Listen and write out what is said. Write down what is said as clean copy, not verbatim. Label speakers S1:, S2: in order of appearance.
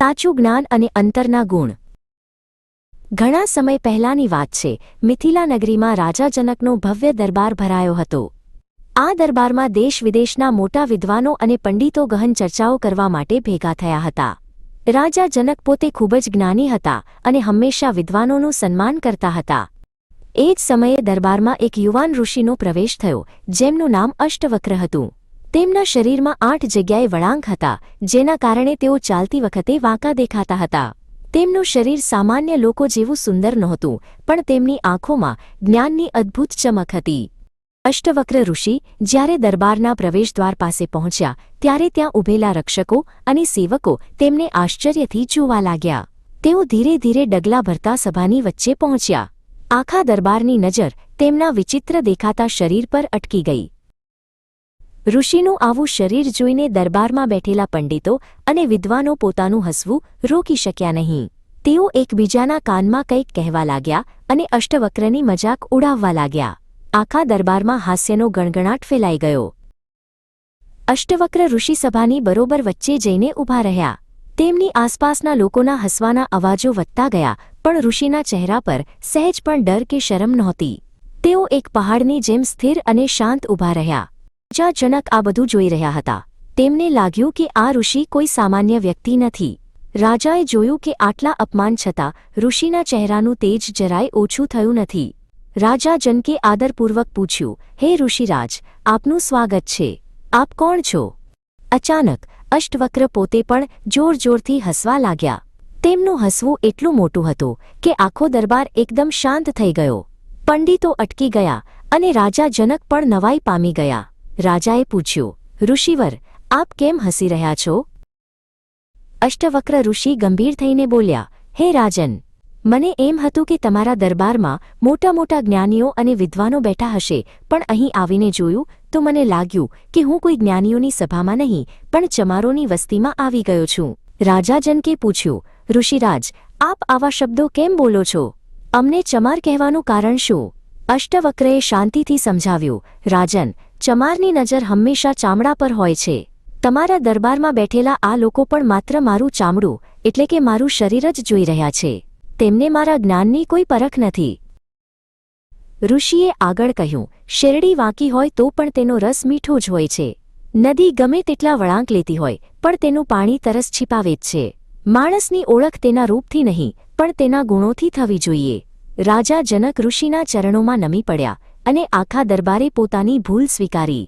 S1: સાચું જ્ઞાન અને અંતરના ગુણ। ઘણા સમય પહેલાની વાત છે। મિથિલા નગરીમાં રાજા જનકનો ભવ્ય દરબાર ભરાયો હતો। આ દરબારમાં દેશ વિદેશના મોટા વિદ્વાનો અને પંડિતો ગહન ચર્ચાઓ કરવા માટે ભેગા થયા હતા। રાજા જનક પોતે ખૂબ જ જ્ઞાની હતા અને હંમેશા વિદ્વાનોનું સન્માન કરતા હતા। એ જ સમયે દરબારમાં એક યુવાન ઋષિનો પ્રવેશ થયો, જેમનું નામ અષ્ટવક્ર હતું। તેમના શરીરમાં 8 જગ્યાએ વળાંક હતા, જેના કારણે તેઓ ચાલતી વખતે વાંકા દેખાતા હતા। તેમનું શરીર સામાન્ય લોકો જેવું સુંદર નહોતું, પણ તેમની આંખોમાં જ્ઞાનની અદ્ભુત ચમક હતી। અષ્ટવક્ર ઋષિ જ્યારે દરબારના પ્રવેશદ્વાર પાસે પહોંચ્યા, ત્યારે ત્યાં ઊભેલા રક્ષકો અને સેવકો તેમને આશ્ચર્યથી જોવા લાગ્યા। તેઓ ધીરે ધીરે ડગલા ભરતા સભાની વચ્ચે પહોંચ્યા। આખા દરબારની નજર તેમના વિચિત્ર દેખાતા શરીર પર અટકી ગઈ। ઋષિનું આવું શરીર જોઈને દરબારમાં બેઠેલા પંડિતો અને વિદ્વાનો પોતાનું હસવું રોકી શક્યા નહીં। તેઓ એકબીજાના કાનમાં કંઈક કહેવા લાગ્યા અને અષ્ટવક્રની મજાક ઉડાવવા લાગ્યા। આખા દરબારમાં હાસ્યનો ગણગણાટ ફેલાઈ ગયો। અષ્ટવક્ર ઋષિ સભાની બરોબર વચ્ચે જઈને ઊભા રહ્યા। તેમની આસપાસના લોકોના હસવાના અવાજો વધતા ગયા, પણ ઋષિના ચહેરા પર સહેજ પણ ડર કે શરમ નહોતી। તેઓ એક પહાડની જેમ સ્થિર અને શાંત ઊભા રહ્યા। રાજા જનક આ બધું જોઈ રહ્યા હતા। તેમને લાગ્યું કે આ ઋષિ કોઈ સામાન્ય વ્યક્તિ નથી। રાજાએ જોયું કે આટલા અપમાન છતાં ઋષિના ચહેરાનું તેજ જરાય ઓછું થયું નથી। રાજા જનકે આદરપૂર્વક પૂછ્યું, હે ઋષિરાજ, આપનું સ્વાગત છે। આપ કોણ છો? અચાનક અષ્ટવક્ર પોતે પણ જોરજોરથી હસવા લાગ્યા। તેમનું હસવું એટલું મોટું હતું કે આખો દરબાર એકદમ શાંત થઈ ગયો। પંડિતો અટકી ગયા અને રાજા જનક પણ નવાઈ પામી ગયા। રાજાએ પૂછ્યું, ઋષિવર, આપ કેમ હસી રહ્યા છો? અષ્ટવક્ર ઋષિ ગંભીર થઈને બોલ્યા, હે રાજન, મને એમ હતું કે તમારા દરબારમાં મોટા મોટા જ્ઞાનીઓ અને વિદ્વાનો બેઠા હશે, પણ અહીં આવીને જોયું તો મને લાગ્યું કે હું કોઈ જ્ઞાનીઓની સભામાં નહીં, પણ ચમારોની વસ્તીમાં આવી ગયો છું। રાજા જનકે પૂછ્યું, ઋષિરાજ, આપ આવા શબ્દો કેમ બોલો છો? અમને ચમાર કહેવાનું કારણ શું? અષ્ટવક્રએ શાંતિથી સમજાવ્યું, રાજન, ચમારની નજર હંમેશા ચામડા પર હોય છે। તમારા દરબારમાં બેઠેલા આ લોકો પણ માત્ર મારું ચામડું એટલે કે મારું શરીર જ જોઈ રહ્યા છે। તેમને મારા જ્ઞાનની કોઈ પરખ નથી। ઋષિએ આગળ કહ્યું, શેરડી વાંકી હોય તો પણ તેનો રસ મીઠો જ હોય છે। નદી ગમે તેટલા વળાંક લેતી હોય પણ તેનું પાણી તરસ છિપાવે જ છે। માણસની ઓળખ તેના રૂપથી નહીં, પણ તેના ગુણોથી થવી જોઈએ। રાજા જનક ઋષિના ચરણોમાં નમી પડ્યા અને આખા દરબારે પોતાની ભૂલ સ્વીકારી।